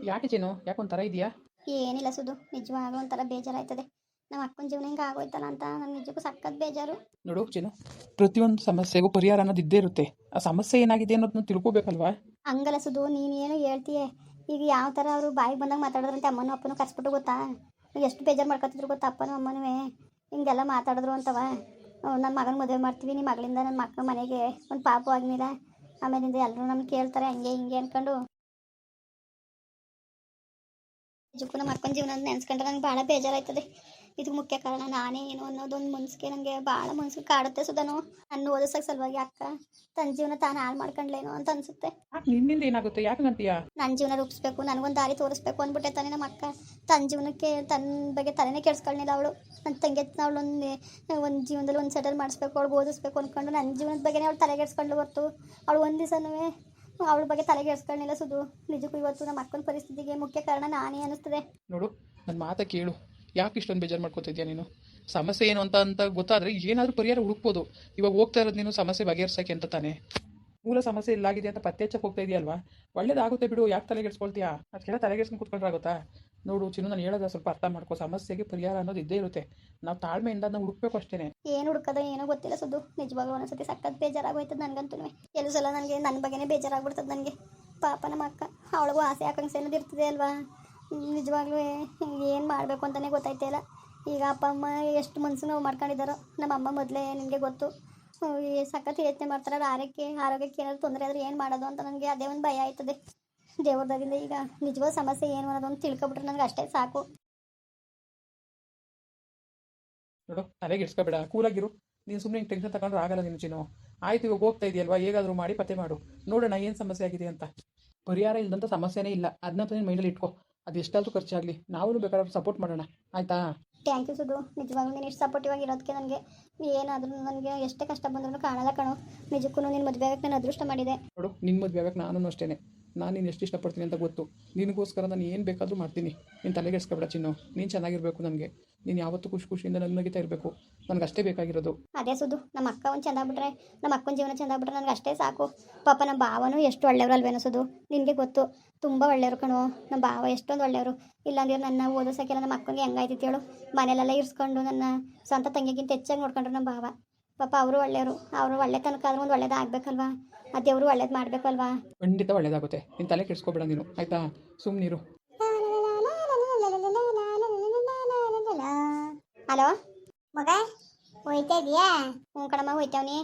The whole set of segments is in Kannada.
ಯಾಕೆ ಚೇನು ಯಾಕೆ ಒಂಥರ ಇದೆಯಾ? ಏನಿಲ್ಲ ಸುದು, ನಿಜವಾಗ್ಲೂ ಒಂಥರ ಬೇಜಾರಾಯ್ತದೆ. ನಮ್ಮ ಅಕ್ಕನ ಜೀವನ ಹಿಂಗೆ ಆಗೋಯ್ತಲ್ಲ ಅಂತ ನನಗೆ ನಿಜಕ್ಕೂ ಸಖತ್ ಬೇಜಾರು. ನೋಡು ಚೇನು, ಪ್ರತಿಯೊಂದು ಸಮಸ್ಯೆಗೂ ಪರಿಹಾರ ಅನ್ನೋದು ಇದ್ದೇ ಇರುತ್ತೆ. ಆ ಸಮಸ್ಯೆ ಏನಾಗಿದೆ ಅನ್ನೋದನ್ನ ತಿಳ್ಕೊಬೇಕಲ್ವಾ? ಹಂಗಲ್ಲ ಸುದು, ನೀನೇನು ಹೇಳ್ತೀಯ. ಈಗ ಯಾವ ಥರ ಅವರು ಬಾಯಿಗೆ ಬಂದಾಗ ಮಾತಾಡಿದ್ರಂತೆ ಅಮ್ಮನೂ ಅಪ್ಪನೂ ಕರ್ಸ್ಬಿಟ್ಟು ಗೊತ್ತಾ. ಎಷ್ಟು ಬೇಜಾರು ಮಾಡ್ಕೊತಿದ್ರು ಗೊತ್ತಾ ಅಪ್ಪನೂ ಅಮ್ಮನೂ ಹಿಂಗೆಲ್ಲ ಮಾತಾಡಿದ್ರು ಅಂತವ. ನನ್ನ ಮಗನ ಮದುವೆ ಮಾಡ್ತೀವಿ, ನಿಮ್ಮ ಮಗಳಿಂದ ನನ್ನ ಮಕ್ಕಳ ಮನೆಗೆ ಒಂದು ಪಾಪು ಆಗಲಿಲ್ಲ, ಆಮೇಲಿಂದ ಎಲ್ಲರೂ ನಮ್ಗೆ ಕೇಳ್ತಾರೆ ಹಂಗೆ ಹಿಂಗೆ ಅಂದ್ಕೊಂಡು. ನಿಜಕ್ಕೂ ನಮ್ಮ ಅಕ್ಕನ ಜೀವನ ನೆನೆಸ್ಕೊಂಡ್ರೆ ನಂಗೆ ಭಾಳ ಬೇಜಾರಾಯ್ತದೆ. ಇದಕ್ಕೆ ಮುಖ್ಯ ಕಾರಣ ನಾನೇ ಏನು ಅನ್ನೋದೊಂದು ಮನ್ಸಿಗೆ ನನಗೆ ಭಾಳ ಮನ್ಸಿಗೆ ಕಾಡುತ್ತೆ ಸುಧಾನು. ನನ್ನ ಓದಿಸೋಕೆ ಸಲುವಾಗಿ ಅಕ್ಕ ತನ್ನ ಜೀವನ ತಾನು ಹಾಳು ಮಾಡ್ಕೊಂಡ್ಲೇನೋ ಅಂತ ಅನ್ಸುತ್ತೆ. ನಿನ್ನಿಂದ ಏನಾಗುತ್ತೆ? ಯಾಕೆ ಅಂತೀಯಾ? ನನ್ನ ಜೀವನ ರೂಪಿಸ್ಬೇಕು, ನನಗೊಂದು ದಾರಿ ತೋರಿಸ್ಬೇಕು ಅಂದ್ಬಿಟ್ಟೆ ತಾನೇ ನಮ್ಮ ಅಕ್ಕ. ತನ್ನ ಜೀವನಕ್ಕೆ ತನ್ನ ಬಗ್ಗೆ ತಲೆನೇ ಕೆಡಿಸ್ಕೊಳ್ಳಿಲ್ಲ ಅವಳು. ನನ್ನ ತಂಗಿ ಅವಳೊಂದು ಜೀವನದಲ್ಲಿ ಒಂದು ಸೆಟಲ್ ಮಾಡಿಸ್ಬೇಕು, ಅವಳಿಗೆ ಓದಿಸ್ಬೇಕು ಅಂದ್ಕೊಂಡು ನನ್ನ ಜೀವನದ ಬಗ್ಗೆನೇ ಅವಳು ತಲೆಗೆಡ್ಸ್ಕೊಂಡು ಹೊರ್ತು ಅವಳು ಒಂದು ದಿವಸನೂ ಅವಳ ಬಗ್ಗೆ ತಲೆಗೆಡ್ಸ್ಕೊಳ್ಳಿಲ್ಲ ಸುದು. ನಿಜಕ್ಕೂ ಇವತ್ತು ನಮ್ಮ ಅಕ್ಕನ ಪರಿಸ್ಥಿತಿಗೆ ಮುಖ್ಯ ಕಾರಣ ನಾನೇ ಅನ್ನಿಸ್ತದೆ. ನೋಡು, ನನ್ನ ಮಾತ ಕೇಳು. ಯಾಕೆ ಇಷ್ಟೊಂದು ಬೇಜಾರು ಮಾಡ್ಕೊತಿದ್ಯಾ ನೀನು? ಸಮಸ್ಯೆ ಏನು ಅಂತ ಗೊತ್ತಾದರೆ ಏನಾದರೂ ಪರಿಹಾರ ಹುಡುಕ್ಬೋದು. ಇವಾಗ ಹೋಗ್ತಾ ಇರೋದು ನೀನು ಸಮಸ್ಯೆ ಬಗೆಹರ್ಸೋಕ್ಕೆ ಅಂತ ತಾನೇ. ಮೂಲ ಸಮಸ್ಯೆ ಇಲ್ಲಾಗಿದೆ ಅಂತ ಪತ್ತೆ ಹಚ್ಚಕ್ಕೆ ಹೋಗ್ತಾ ಇದೆಯಲ್ವಾ? ಒಳ್ಳೇದಾಗುತ್ತೆ ಬಿಡು, ಯಾಕೆ ತಲೆಗೆಡ್ಸ್ಕೊಳ್ತೀಯಾ? ಅದಕ್ಕೆಲ್ಲ ತಲೆಗೆಡ್ಸ್ಕೊಂಡು ಕೂತ್ಕೊಂಡ್ರಾಗುತ್ತಾ? ನೋಡು ಚಿನ್ನು, ನಾನು ಹೇಳೋದ ಸ್ವಲ್ಪ ಅರ್ಥ ಮಾಡ್ಕೋ. ಸಮಸ್ಯೆಗೆ ಪರಿಹಾರ ಅನ್ನೋದು ಇದ್ದೇ ಇರುತ್ತೆ. ನಾವು ತಾಳ್ಮೆಯಿಂದ ಅದನ್ನ ಹುಡುಕ್ಬೇಕು ಅಷ್ಟೇ. ಏನು ಹುಡುಕೋದು ಏನೋ ಗೊತ್ತಿಲ್ಲ ಸುದ್ದು. ನಿಜವಾಗ್ಲೂ ಒಂದೊಂದ್ಸತಿ ಸಖತ್ ಬೇಜಾರಾಗೋಯ್ತದೆ ನನಗಂತೂ. ಕೆಲವು ಸಲ ನನಗೆ ನನ್ನ ಬಗ್ಗೆನೇ ಬೇಜಾರಾಗ್ಬಿಡ್ತದೆ ನನಗೆ. ಪಾಪ ನಮ್ಮ ಅಕ್ಕ, ಅವಳಿಗೂ ಆಸೆ ಆಕಾಂಕ್ಷೆ ಅನ್ನೋದು ಇರ್ತದೆ ಅಲ್ವಾ? ನಿಜವಾಗ್ಲೂ ಏನು ಮಾಡಬೇಕು ಅಂತಲೇ ಗೊತ್ತಾಯ್ತಿಲ್ಲ. ಈಗ ಅಪ್ಪ ಅಮ್ಮ ಎಷ್ಟು ಮನ್ಸು ನೋವು ಮಾಡ್ಕೊಂಡಿದ್ದಾರೋ. ನಮ್ಮ ಅಮ್ಮ ಮೊದಲೇ ನಿನಗೆ ಗೊತ್ತು, ಸಖತ್ ಯೋಚನೆ ಮಾಡ್ತಾರೆ. ಅವ್ರ ಆರೋಗ್ಯಕ್ಕೆ ಏನಾದರೂ ತೊಂದರೆ ಆದರೆ ಏನು ಮಾಡೋದು ಅಂತ ನನಗೆ ಅದೇ ಒಂದು ಭಯ ಆಯ್ತದೆ. ದೇವ್ರದಾಗಿಂದ ಈಗ ನಿಜವಾದ ಸಮಸ್ಯೆ ಏನು ಅನ್ನೋದೊಂದು ತಿಳ್ಕೊಬಿಟ್ರೆ ನನಗೆ ಅಷ್ಟೇ ಸಾಕು. ನೋಡು, ತಲೆಗೆಡ್ಸ್ಕೊಬೇಡ, ಕೂಲಾಗಿರು. ನೀನು ಸುಮ್ಮನೆ ಹಿಂಗೆ ಟೆನ್ಷನ್ ತಗೊಂಡ್ರೆ ಆಗಲ್ಲ ನೀನು ಚಿನ್ನು. ಆಯ್ತು, ಇವಾಗ ಹೋಗ್ತಾ ಇದೆಯಲ್ವಾ, ಹೇಗಾದರೂ ಮಾಡಿ ಪತ್ತೆ ಮಾಡು. ನೋಡೋಣ ಏನು ಸಮಸ್ಯೆ ಆಗಿದೆ ಅಂತ. ಪರಿಹಾರ ಇಲ್ಲದಂಥ ಸಮಸ್ಯೆನೇ ಇಲ್ಲ. ಅದನ್ನ ನೀನು ಮೈಂಡಲ್ಲಿ ಇಟ್ಕೋ. ಅದು ಎಷ್ಟಾದರೂ ಖರ್ಚಾಗಲಿ, ನಾವು ಬೇಕಾದ್ರೆ ಸಪೋರ್ಟ್ ಮಾಡೋಣ, ಆಯಿತಾ? Thank you Sudhu. ನಿಜವಾಗ್ಲೂ ನೀನು ಇಷ್ಟು ಸಪೋರ್ಟಿವ್ ಆಗಿರೋದಕ್ಕೆ ನನಗೆ ಏನಾದರೂ ನನಗೆ ಎಷ್ಟೇ ಕಷ್ಟ ಬಂದ್ರೂ ಕಾಣಲ್ಲ ಕಣೋ. ನಿಜಕ್ಕೂ ನಿನ್ನ ಮದುವೆ ಆಗಕ್ಕೆ ನಾನು ಅದೃಷ್ಟ ಮಾಡಿದೆ. ನೋಡು, ನಿನ್ನ ಮದುವೆ ಆಗಕ್ಕೆ ನಾನು ಅಷ್ಟೇ. ನಾನು ನೀನು ಎಷ್ಟು ಇಷ್ಟಪಡ್ತೀನಿ ಅಂತ ಗೊತ್ತು. ನಿನಗೋಸ್ಕರ ನಾನು ಏನು ಬೇಕಾದರೂ ಮಾಡ್ತೀನಿ. ನೀನು ತಲೆಗೆಡ್ಸ್ಕೊಬೇಡ ಚಿನ್ನು. ನೀನು ಚೆನ್ನಾಗಿರಬೇಕು. ನನಗೆ ನೀನು ಯಾವತ್ತೂ ಖುಷಿಯಿಂದ ನನ್ನಗಿತಾ ಇರಬೇಕು. ನನಗೆ ಅಷ್ಟೇ ಬೇಕಾಗಿರೋದು. ಅದೇ ಸುಧು, ನಮ್ಮ ಅಕ್ಕ ಒಂದು ಚೆಂದಾಗ್ಬಿಟ್ರೆ, ನಮ್ಮ ಅಕ್ಕನ ಜೀವನ ಚೆಂದಾಗ್ಬಿಟ್ರೆ ನನಗೆ ಅಷ್ಟೇ ಸಾಕು. ಪಾಪ ನಮ್ಮ ಭಾವನೂ ಎಷ್ಟು ಒಳ್ಳೆಯವರು ಅಲ್ವೇನೋ ಸುಧು. ನಿನಗೆ ಗೊತ್ತು, ತುಂಬ ಒಳ್ಳೆಯವರು ಕಣೋ ನಮ್ಮ ಭಾವ, ಎಷ್ಟೊಂದು ಒಳ್ಳೆಯವರು. ಇಲ್ಲಾಂದ್ರೆ ನನ್ನ ಓದಿಸೋಕ್ಕೆಲ್ಲ ನಮ್ಮ ಅಕ್ಕನಿಗೆ ಹೆಂಗಾಯ್ತಿತ್ತು ಹೇಳು. ಮನೇಲೆಲ್ಲ ಇರಿಸ್ಕೊಂಡು ನನ್ನ ಸ್ವಂತ ತಂಗಿಗಿಂತ ಹೆಚ್ಚಾಗಿ ನೋಡ್ಕೊಂಡ್ರು ನಮ್ಮ ಭಾವ. ಪಾಪ ಅವರು ಒಳ್ಳೆಯವರು. ಅವರು ಒಳ್ಳೆ ತನಕ ಆದ್ರೂ ಒಂದು ಒಳ್ಳೇದಾಗಬೇಕಲ್ವಾ? ಆ ದೇವರು ಒಳ್ಳೇದು ಮಾಡಬೇಕಲ್ವಾ? ಖಂಡಿತ ಒಳ್ಳೇದಾಗುತ್ತೆ. ನೀನು ತಲೆ ಕೆಡಿಸ್ಕೊಬೇಡ ನೀನು, ಆಯಿತಾ? ಸುಮ್ಮನಿರು. ಹಲೋ ಮಗ, ಹೋಯ್ತಾ ಇದೀಯಾ? ಹ್ಞೂ ಕಣಮ್ಮ, ಹೋಯ್ತಾವ್ನಿ.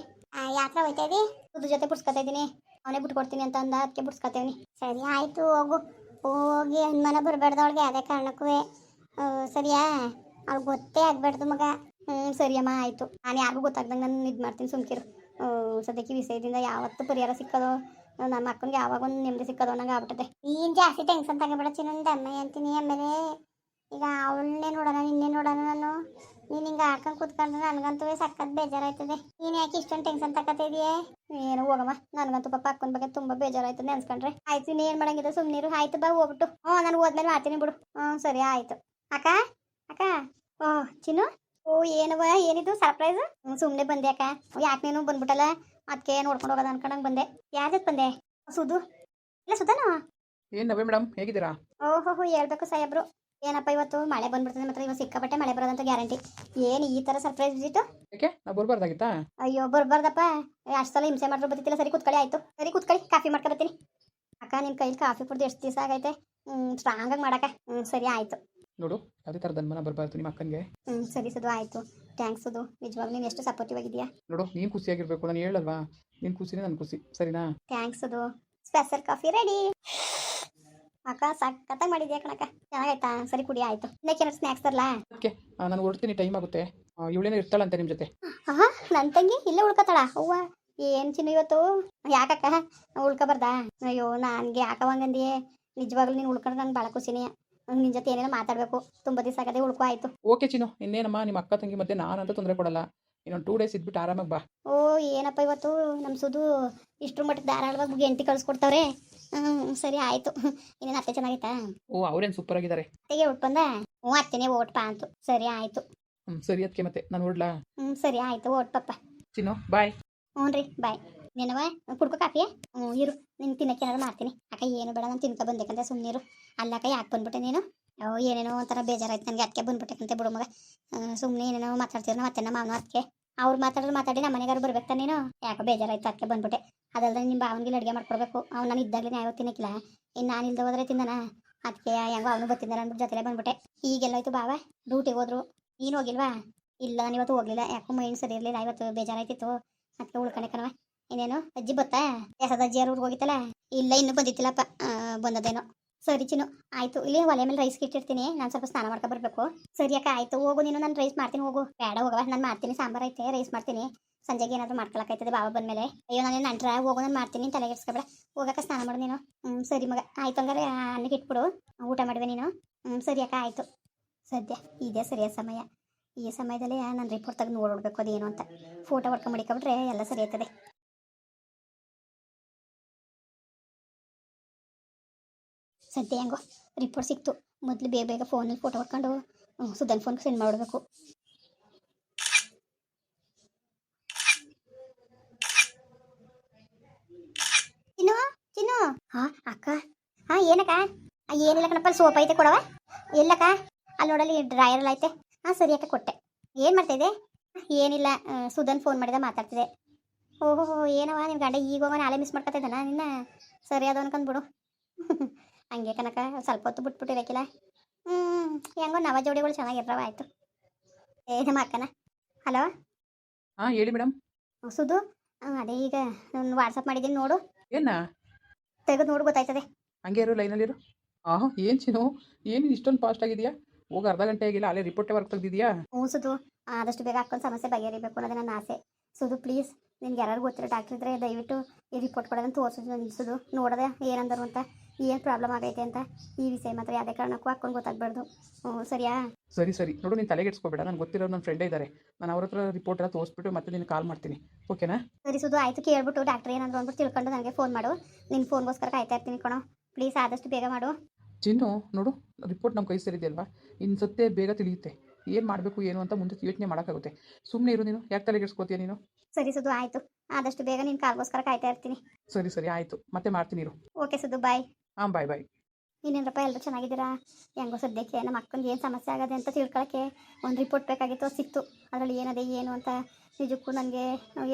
ಯಾತ್ರ ಹೋಯ್ತಾ ಇದ್ದೀ? ಸುದ್ದು ಜೊತೆ ಬಿಡ್ಸ್ಕೊತಾ ಇದ್ದೀನಿ. ಅವನೇ ಬಿಟ್ಕೊಡ್ತೀನಿ ಅಂತ ಅಂದ, ಅದಕ್ಕೆ ಬಿಡ್ಸ್ಕೊತೇವ್ನಿ. ಸರಿ ಆಯಿತು, ಹೋಗು. ಹೋಗಿ ಅನುಮಾನ ಬರಬಾರ್ದು ಅವಳಿಗೆ ಯಾವುದೇ ಕಾರಣಕ್ಕೂ. ಸರಿಯಾ? ಅವ್ಳಿಗೆ ಗೊತ್ತೇ ಆಗಬಾರ್ದು ಮಗ. ಸರಿಯಮ್ಮ, ಆಯಿತು. ನಾನು ಯಾರಿಗೂ ಗೊತ್ತಾಗ್ದಂಗೆ ನಾನು ಇದು ಮಾಡ್ತೀನಿ, ಸುಮ್ಕಿರು. ಸದ್ಯಕ್ಕೆ ವಿಷಯದಿಂದ ಯಾವತ್ತೂ ಪರಿಹಾರ ಸಿಕ್ಕೋದು, ನಮ್ಮ ಅಕ್ಕನಿಗೆ ಯಾವಾಗ ಒಂದು ನೆಮ್ಮದಿ ಸಿಕ್ಕೋದು ಅನ್ನಂಗೆ ಆಗ್ಬಿಟ್ಟದೆ. ನೀನು ಜಾಸ್ತಿ ಟೆನ್ಷನ್ ತಗೋಬೇಡ ಚಿನ್ನೊಂದು ಅಮ್ಮ ಅಂತೀನಿ. ಆಮೇಲೆ ಈಗ ಅವಳನ್ನೇ ನೋಡೋಣ, ನಿನ್ನೆ ನೋಡೋಣ. ನೀನು ಹಿಂಗೆ ಆಡ್ಕೊಂಡು ಕೂತ್ಕೊಂಡ್ರೆ ನನಗಂತೂ ಸಖತ್ ಬೇಜಾರಾಯ್ತದೆ. ನೀನು ಯಾಕೆ ಇಷ್ಟೊಂದು ಟೆನ್ಷನ್ ತಗೋತಾ ಇದೆಯೇ? ಏನು ಹೋಗಮ್ಮ, ನನಗಂತೂ ಪಾಪ ಅಕ್ಕನ ಬಗ್ಗೆ ತುಂಬ ಬೇಜಾರಾಯ್ತದೆ ನೆನ್ಸ್ಕೊಂಡ್ರೆ. ಆಯ್ತು, ನೀನು ಏನು ಮಾಡಂಗಿದೆ ಸುಮ್ಮನಿರು. ಆಯ್ತು ಬಾ, ಹೋಗ್ಬಿಟ್ಟು. ನಾನು ಹೋದ್ಮೇಲೆ ಮಾಡ್ತೀನಿ ಬಿಡು. ಸರಿ ಆಯಿತು. ಅಕ್ಕ ಅಕ್ಕ, ಓಹ್ ಚಿನ್ನು, ಏನವ ಏನಿದು ಸರ್ಪ್ರೈಸ್? ಸುಮ್ಮನೆ ಬಂದೆ ಅಕ್ಕ. ಯಾಕೆ ನೀನು ಬಂದ್ಬಿಟ್ಟಲ್ಲ, ಅದಕ್ಕೆ ನೋಡ್ಕೊಂಡು ಹೋಗೋದು ಅನ್ಕೊಂಡಂಗೆ ಬಂದೆ. ಯಾರ ಬಂದೆ? ಸುಧು ಇಲ್ಲ ಸುಧಾನು? ಏನು ನವ್ಯ ಮೇಡಮ್, ಹೇಗಿದ್ದೀರಾ? ಓಹೋ, ಹೇಳ್ಬೇಕು ಸಾಹೇಬ್ರು. ಏನಪ್ಪ ಇವತ್ತು ಮಳೆ ಬಂದ್ಬಿಡ್ತದೆ, ಮಾತ್ರ ಇವತ್ತು ಸಿಕ್ಕಾಪಟ್ಟೆ ಮಳೆ ಬರೋದಂತ ಗ್ಯಾರಂಟಿ. ಏನು ಈ ಥರ ಸರ್ಪ್ರೈಸ್ ವಿಸಿಟು? ಯಾಕೆ ನಾವು ಬರಬಾರ್ದಾಗಿತ್ತಾ? ಅಯ್ಯೋ ಬರ್ಬಾರ್ದಪ್ಪ, ಅಷ್ಟು ಸಲ ಹಿಂಸೆ ಮಾಡಿದ್ರು ಬತ್ತಿಲ್ಲ. ಸರಿ ಕೂತ್ಕೊಳ್ಳಿ, ಆಯಿತು. ಸರಿ ಕೂತ್ಕೊಳ್ಳಿ, ಕಾಫಿ ಮಾಡ್ಕೊಬತ್ತೀನಿ. ಅಕ್ಕ ನಿನ್ನ ಕೈಲಿ ಕಾಫಿ ಕುಡ್ದು ಎಷ್ಟು ದಿವಸ ಆಗೈತೆ? ಸ್ಟ್ರಾಂಗಾಗಿ ಮಾಡಕ್ಕ. ಸರಿ ಆಯಿತು. ನೋಡು, ಯಾವುದೇ ಥರದ ಅನುಮಾನ ಬರಬಾರ್ದು ನಿಮ್ಮ ಅಕ್ಕನಿಗೆ. ಸರಿ ಸುಧು, ಆಯಿತು. ಥ್ಯಾಂಕ್ಸ್ ಸುಧು, ನಿಜವಾಗ್ಲೂ ನೀನು ಎಷ್ಟು ಸಪೋರ್ಟಿವ್ ಆಗಿದೆಯಾ. ನೋಡು, ನೀನು ಖುಷಿಯಾಗಿರ್ಬೇಕು. ನಾನು ಹೇಳಲ್ವಾ, ನೀನು ಖುಷಿನೇ ನನ್ನ ಖುಷಿ, ಸರಿನಾ? Thanks Sudhu. Special coffee ready. ಅಕ್ಕ ಸಖತ್ತಾಗಿ ಮಾಡಿದ್ಯಾ ಕಣಕ್ಕ, ಚೆನ್ನಾಗಾಯ್ತಾ? ಸರಿ ಕುಡಿ, ಆಯಿತು. ಇನ್ನೇನು ಸ್ನ್ಯಾಕ್ಸ್ ತರಲಾ? ಓಕೆ, ನಾನು ಹೊರಡ್ತೀನಿ, ಟೈಮ್ ಆಗುತ್ತೆ. ಇವಳೇನೋ ಇರ್ತಾಳಂತೆ ನಿಮ್ಮ ಜೊತೆ. ನನ್ನ ತಂಗಿ ಇಲ್ಲೇ ಉಳ್ಕೊತಾಳ? ಅವ್ವ, ಏನು ಚಿನ್ನು ಇವತ್ತು ಯಾಕಕ್ಕ ಉಳ್ಕೊಬಾರ್ದಾ? ಅಯ್ಯೋ, ನನಗೆ ಯಾಕವಂಗಂದಿಯೇ. ನಿಜವಾಗ್ಲೂ ನೀನು ಉಳ್ಕೊಂಡ್ರೆ ನಾನು ಭಾಳ ಖುಷಿನೇ. ನಿನ್ನ ಜೊತೆ ಏನೇನೋ ಮಾತಾಡಬೇಕು, ತುಂಬ ದಿವಸ ಆಗದೆ ಉಳ್ಕೊ, ಆಯಿತು. ಓಕೆ ಚಿನ್ನು, ಇನ್ನೇನಮ್ಮ, ನಿಮ್ಮ ಅಕ್ಕ ತಂಗಿ ಮತ್ತೆ ನಾನಂತೂ ತೊಂದರೆ ಕೊಡಲ್ಲ. ಇನ್ನೊಂದು 2 ಡೇಸ್ ಇದ್ಬಿಟ್ಟು ಆರಾಮಾಗಿ ಬಾ. ಓ ಏನಪ್ಪ ಇವತ್ತು ನಮ್ಮ ಸುಧು ಇಷ್ಟ್ರ ಮಟ್ಟಕ್ಕೆ ಧಾರಾಳವಾಗಿ ಎಂಟಿ ಕಳಿಸ್ಕೊಡ್ತಾವ್ರೆ. ಸರಿ ಆಯಿತು. ಇನ್ನೇನು ಅತ್ತೆ ಚೆನ್ನಾಗಿತ್ತಾ? ಓ, ಅವ್ರೇನು ಸೂಪರ್ ಆಗಿದ್ದಾರೆ. ಅತ್ತೆಗೆ ಊಟ ಬಂದ? ಅತ್ತೆನೇ ಓಟ್ ಪಾ ಅಂತು. ಸರಿ ಆಯಿತು. ಸರಿ ಅದಕ್ಕೆ ಮತ್ತೆ ನಾನು ಹೊರಡ್ಲಾ? ಸರಿ ಆಯಿತು, ಓಟ್ ಪಪ್ಪ. ಚಿನ್ನು ಬಾಯ್. ಹ್ಞೂ ರೀ, ಬಾಯ್. ನೆನವ ಕುಡ್ಕೋ ಕಾಫಿ. ಇರು ನಿನ್ ತಿನ್ನಕ್ಕೆ ಏನಾದ್ರು ಮಾಡ್ತೀನಿ. ಅಕ್ಕ ಏನು ಬೇಡ, ನಾನು ತಿನ್ಕೊ ಬಂದೇಕಂತೆ ಸುಮ್ಮನಿರು. ಅಲ್ಲಕ್ಕ ಯಾಕೆ ಬಂದ್ಬಿಟ್ಟೆ ನೀನು? ಏನೇನೋ ಒಂಥರ ಬೇಜಾರಾಯ್ತು ನನಗೆ, ಅದಕ್ಕೆ ಬಂದ್ಬಿಟ್ಟೆಕಂತೆ ಬಿಡು ಮಗ. ಸುಮ್ಮನೆ ಏನೇನೋ ಮಾತಾಡ್ತೀರ ಮತ್ತೆ ನಮ್ಮ ಮಾವನ ಅದಕ್ಕೆ. ಅವ್ರು ಮಾತಾಡಿ ನಮ್ಮ ಮನೆಗಾರು ಬರ್ಬೇಕು ನೀನು. ಯಾಕೋ ಬೇಜಾರಾಯ್ತು ಅದಕ್ಕೆ ಬಂದ್ಬಿಟ್ಟೆ. ಅದಲ್ಲದೆ ನಿಮ್ಮ ಭಾವನಿಗೆ ಅಡುಗೆ ಮಾಡ್ಕೊಡ್ಬೇಕು. ಅವ್ನು ನಾನು ಇದ್ದಾಗಲೇ ಯಾವತ್ತು ತಿನ್ನಕ್ಕಿಲ್ಲ, ಇನ್ನು ನಾನು ಇಲ್ದೆ ಹೋದ್ರೆ ತಿಂದನ. ಅದಕ್ಕೆ ಹೆಂಗೋ ಅವನು ಬರ್ತಿದ್ದಾರ ಅಂದ್ಬಿಟ್ಟು ಜೊತೆಲೇ ಬಂದ್ಬಿಟ್ಟೆ. ಈಗೆಲ್ಲೋಯ್ತು ಬಾವ? ಡ್ಯೂಟಿಗೆ ಹೋದ್ರು. ನೀನು ಹೋಗಿಲ್ವಾ? ಇಲ್ಲ, ನಾನು ಇವತ್ತು ಹೋಗ್ಲಿಲ್ಲ, ಯಾಕೋ ಮೈಂಡ್ ಸರಿ ಇರಲಿಲ್ಲ, ಇವತ್ತು ಬೇಜಾರಾಯ್ತಿತ್ತು, ಅದಕ್ಕೆ ಉಳ್ಕಣೆ ಕಣವ. ಇನ್ನೇನು ಅಜ್ಜಿ ಬತ್ತಾ? ಯಾಸದ ಅಜ್ಜಿ ಯಾರು ಹೋಗಿತ್ತಲ್ಲ? ಇಲ್ಲ, ಇನ್ನೂ ಬಂದಿತ್ತಿಲ್ಲಪ್ಪ, ಬಂದದೇನೋ. ಸರಿ ಚಿನ್ನು, ಆಯ್ತು. ಇಲ್ಲಿ ಒಲೆ ಮೇಲೆ ರೈಸ್ ಇಟ್ಟಿರ್ತೀನಿ, ನಾನು ಸ್ವಲ್ಪ ಸ್ನಾನ ಮಾಡ್ಕೊ ಬರ್ಬೇಕು. ಸರಿ ಅಕ್ಕ, ಆಯ್ತು ಹೋಗು ನೀನು, ನಾನು ರೈಸ್ ಮಾಡ್ತೀನಿ. ಹೋಗು. ಬೇಡ ಹೋಗವ, ನಾನು ಮಾಡ್ತೀನಿ. ಸಾಂಬಾರು ಐತೆ, ರೈಸ್ ಮಾಡ್ತೀನಿ. ಸಂಜೆಗೆ ಏನಾದರೂ ಮಾಡ್ಕೊಳಕ್ಕಾಯ್ತದೆ ಬಾಬಾ ಬಂದಮೇಲೆ. ಅಯ್ಯೋ ನಾನು ನಂಟ್ರ ಹೋಗು, ನಾನು ಮಾಡ್ತೀನಿ, ತಲೆಗೆಡ್ಸ್ಕೊಬೇಡ. ಹೋಗಕ್ಕ ಸ್ನಾನ ಮಾಡು ನೀನು. ಸರಿ ಮಗ, ಆಯ್ತು. ಹಂಗಾರೆ ಅನ್ನಕ್ಕೆ ಇಟ್ಬಿಡು, ಊಟ ಮಾಡುವೆ ನೀನು. ಸರಿ ಅಕ್ಕ, ಆಯಿತು. ಸದ್ಯ ಇದೇ ಸರಿಯಾದ ಸಮಯ. ಈ ಸಮಯದಲ್ಲಿ ನಾನು ರಿಪೋರ್ಟ್ ತೆಗೆದು ನೋಡ್ಬಿಡ್ಬೇಕು ಅದೇನು ಅಂತ. ಫೋಟೋ ಹೊಡ್ಕೊಂಡು ಮಡಿಕೊಬಿಟ್ರೆ ಎಲ್ಲ ಸರಿ ಆಯ್ತದೆ. ಸದ್ಯ ಹೆಂಗೋ ರಿಪೋರ್ಟ್ ಸಿಕ್ತು. ಮೊದಲು ಬೇಗ ಬೇಗ ಫೋನಲ್ಲಿ ಫೋಟೋ ಹೊಡ್ಕೊಂಡು ಸುಧನ್ ಫೋನ್ಗೆ ಸೆಂಡ್ ಮಾಡಬೇಕು. ಚಿನ್ನು ಚಿನ್ನು. ಹಾ ಅಕ್ಕ. ಹಾ ಏನಕ್ಕ? ಏನಿಲ್ಲ ಕಣಪ್ಪ, ಸೋಪ್ ಐತೆ ಕೊಡವ. ಎಲ್ಲಕ್ಕ? ಅಲ್ಲಿ ನೋಡಲ್ಲಿ ಡ್ರಾಯರಲ್ಲಿ ಐತೆ. ಹಾಂ ಸರಿ ಅಕ್ಕ, ಕೊಟ್ಟೆ. ಏನು ಮಾಡ್ತಾಯಿದ್ದೆ? ಏನಿಲ್ಲ, ಸುಧನ್ ಫೋನ್ ಮಾಡಿದ ಮಾತಾಡ್ತಿದ್ದೆ. ಓಹೋ, ಏನವ ನಿನ್ನ ಗಂಡ ಈಗ ಹೋಗೋ ನಾಳೆ ಮಿಸ್ ಮಾಡ್ಕೊತಾ ಇದ್ದಾನ ನಿನ್ನ? ಸರಿ ಅದು ಅನ್ಕೊಂಡ್ಬಿಡು. ಹಂಗೆ ಕನಕ, ಸ್ವಲ್ಪ ಹೊತ್ತು ಬಿಟ್ಬಿಟ್ಟಿರಕ್ಕಿಲ್ಲ. ಹೆಂಗೋ ನವ ಜೋಡಿಗಳು ಚೆನ್ನಾಗಿರ್ರವ. ಆಯಿತು. ನಮ್ಮ ಅಕ್ಕನ. ಹಲೋ. ಹಾಂ ಹೇಳಿ ಮೇಡಮ್. ಸುಧು, ಅದೇ ಈಗ ನಾನು ವಾಟ್ಸಪ್ ಮಾಡಿದ್ದೀನಿ ನೋಡು. ಏನ? ತೆಗೆದು ನೋಡು, ಗೊತ್ತಾಯ್ತದೆ. ಹಂಗೆ ಇರು, ಲೈನಲ್ಲಿರು. ಏನು ಚಿನ್ನು, ಏನು ಇಷ್ಟೊಂದು ಫಾಸ್ಟ್ ಆಗಿದೆಯಾ? ಹೋಗಿ ಅರ್ಧ ಗಂಟೆ ಆಗಿಲ್ಲ, ಅಲ್ಲೇ ರಿಪೋರ್ಟೇ ವರ್ಕ್ ತೆಗ್ದಿದ್ಯಾ? ಸುಧು, ಆದಷ್ಟು ಬೇಗ ಹಾಕೊಂಡು ಸಮಸ್ಯೆ ಬಗೆಹರಿಬೇಕು ಅನ್ನೋದೇ ನನ್ನ ಆಸೆ. ಸುಧು ಪ್ಲೀಸ್, ನಿನ್ಗೆ ಯಾರು ಗೊತ್ತಿರೋ ಡಾಕ್ಟ್ರ್ ಇದ್ದರೆ ದಯವಿಟ್ಟು ಈ ರಿಪೋರ್ಟ್ ಕೊಡೋದನ್ನು ತೋರಿಸೋದು. ಸುಧು, ನೋಡದೆ ಏನಂದರು ಅಂತ, ಏನು ಪ್ರಾಬ್ಲಮ್ ಆಗೈತೆ ಅಂತ. ಈ ವಿಷಯ ಮಾತ್ರ ಯಾವುದೇ ಕಾರಣಕ್ಕೂ ಹಾಕೊಂಡು ಗೊತ್ತಾಗಬಾರ್ದು. ಸರಿಯಾ? ಸರಿ ನೋಡು, ನೀನು ತಲೆಗೆಡ್ಸ್ಕೊಬೇಡ. ನಾನು ಗೊತ್ತಿರೋ ನನ್ನ ಫ್ರೆಂಡೇ ಇದ್ದಾರೆ, ನಾನು ಅವ್ರ ಹತ್ರ ರಿಪೋರ್ಟ್ ಎಲ್ಲ ತೋರಿಸ್ಬಿಟ್ಟು ಮತ್ತೆ ನಿನ್ನ ಕಾಲ್ ಮಾಡ್ತೀನಿ, ಓಕೆನಾ? ಸರಿ ಸುಧು, ಆಯಿತು. ಕೇಳ್ಬಿಟ್ಟು ಡಾಕ್ಟ್ರ್ ಏನಂದ್ರು ಅಂದ್ಬಿಟ್ಟು ತಿಳ್ಕೊಂಡು ನನಗೆ ಫೋನ್ ಮಾಡು. ನಿನ್ನ ಫೋನ್ಗೋಸ್ಕರ ಕಾಯ್ತಾ ಇರ್ತೀನಿ ಕಣೋ. ಪ್ಲೀಸ್ ಆದಷ್ಟು ಬೇಗ ಮಾಡು. ಚಿನ್ನು ನೋಡು, ರಿಪೋರ್ಟ್ ನಮ್ಮ ಕೈ ಸೇರಿದೆಯಲ್ವಾ, ಇನ್ನು ಸತ್ತೆ ಬೇಗ ತಿಳಿಯುತ್ತೆ. ಏನು ಮಾಡಬೇಕು ಏನು ಅಂತ ಮುಂದೆ ಯೋಚನೆ ಮಾಡೋಕ್ಕಾಗುತ್ತೆ. ಸುಮ್ಮನೆ ಇರು ನೀನು, ಯಾಕೆ ತಲೆಗೆಡ್ಸ್ಕೊತೀಯ ನೀನು? ಸರಿ ಸುಧು, ಆಯಿತು. ಆದಷ್ಟು ಬೇಗ ನಿನ್ನ ಕಾಲ್ಗೋಸ್ಕರ ಕಾಯ್ತಾ ಇರ್ತೀನಿ. ಸರಿ ಆಯಿತು, ಮತ್ತೆ ಮಾಡ್ತೀನಿ ಇರು. ಓಕೆ ಸುಧು, ಬಾಯ್. ಹಾಂ ಬಾಯ್. ಇನ್ನೇನಪ್ಪ, ಎಲ್ಲರೂ ಚೆನ್ನಾಗಿದ್ದೀರಾ? ಹೆಂಗೋ ಸದ್ಯಕ್ಕೆ ನಮ್ಮ ಅಕ್ಕನಿಗೆ ಏನು ಸಮಸ್ಯೆ ಆಗದೆ ಅಂತ ತಿಳ್ಕೊಳ್ಳೋಕ್ಕೆ ಒಂದು ರಿಪೋರ್ಟ್ ಬೇಕಾಗಿತ್ತು, ಸಿಕ್ತು. ಅದರಲ್ಲಿ ಏನದೆ ಏನು ಅಂತ ನಿಜಕ್ಕೂ ನನಗೆ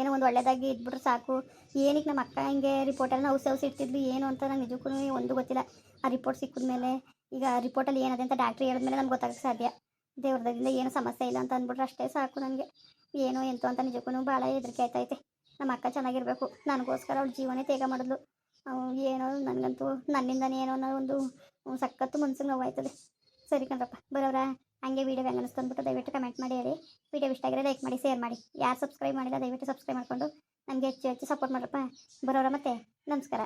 ಏನೋ ಒಂದು ಒಳ್ಳೆಯದಾಗಿ ಇದ್ಬಿಟ್ರೆ ಸಾಕು. ಏನಕ್ಕೆ ನಮ್ಮ ಅಕ್ಕ ಹಿಂಗೆ ರಿಪೋರ್ಟಲ್ಲಿ ಔಸಿ ಇಡ್ತಿದ್ಲು ಏನು ಅಂತ ನಂಗೆ ನಿಜಕ್ಕೂ ಒಂದು ಗೊತ್ತಿಲ್ಲ. ಆ ರಿಪೋರ್ಟ್ ಸಿಕ್ಕಿದ್ಮೇಲೆ ಈಗ ರಿಪೋರ್ಟಲ್ಲಿ ಏನದೆ ಅಂತ ಡಾಕ್ಟ್ರ್ ಹೇಳಿದ್ಮೇಲೆ ನಮ್ಗೆ ಗೊತ್ತಾಗಕ್ಕೆ ಸಾಧ್ಯ. ದೇವ್ರದಿಂದ ಏನು ಸಮಸ್ಯೆ ಇಲ್ಲ ಅಂತ ಅಂದ್ಬಿಟ್ರೆ ಅಷ್ಟೇ ಸಾಕು ನನಗೆ. ಏನೋ ಎಂತು ಅಂತ ನಿಜಕ್ಕೂ ಭಾಳ ಹೆದರಿಕೆ ಆಯ್ತೈತೆ. ನಮ್ಮ ಅಕ್ಕ ಚೆನ್ನಾಗಿರಬೇಕು, ನನಗೋಸ್ಕರ ಅವಳು ಜೀವನೇ ತೇಗ ಮಾಡಿದ್ಲು. ಏನೋ ನನಗಂತೂ ನನ್ನಿಂದನೇ ಏನೋ ಅನ್ನೋ ಒಂದು ಸಖತ್ತು ಮನ್ಸಿಗೆ ನೋವಾಯ್ತದೆ. ಸರಿ ಕಣ್ರಪ್ಪ, ಬರೋರ ಹಂಗೆ ವೀಡಿಯೋ ಹೆಂಗೆ ಅನಿಸ್ತು ಅಂದ್ಬಿಟ್ಟು ದಯವಿಟ್ಟು ಕಮೆಂಟ್ ಮಾಡಿ ಹೇಳಿ. ವೀಡಿಯೋ ಇಷ್ಟ ಆಗಿರೋ ಲೈಕ್ ಮಾಡಿ, ಶೇರ್ ಮಾಡಿ. ಯಾರು ಸಬ್ಸ್ಕ್ರೈಬ್ ಮಾಡಿಲ್ಲ ದಯವಿಟ್ಟು ಸಬ್ಸ್ಕ್ರೈಬ್ ಮಾಡಿಕೊಂಡು ನನಗೆ ಹೆಚ್ಚು ಸಪೋರ್ಟ್ ಮಾಡ್ರಪ್ಪ. ಬರೋರ ಮತ್ತೆ ನಮಸ್ಕಾರ.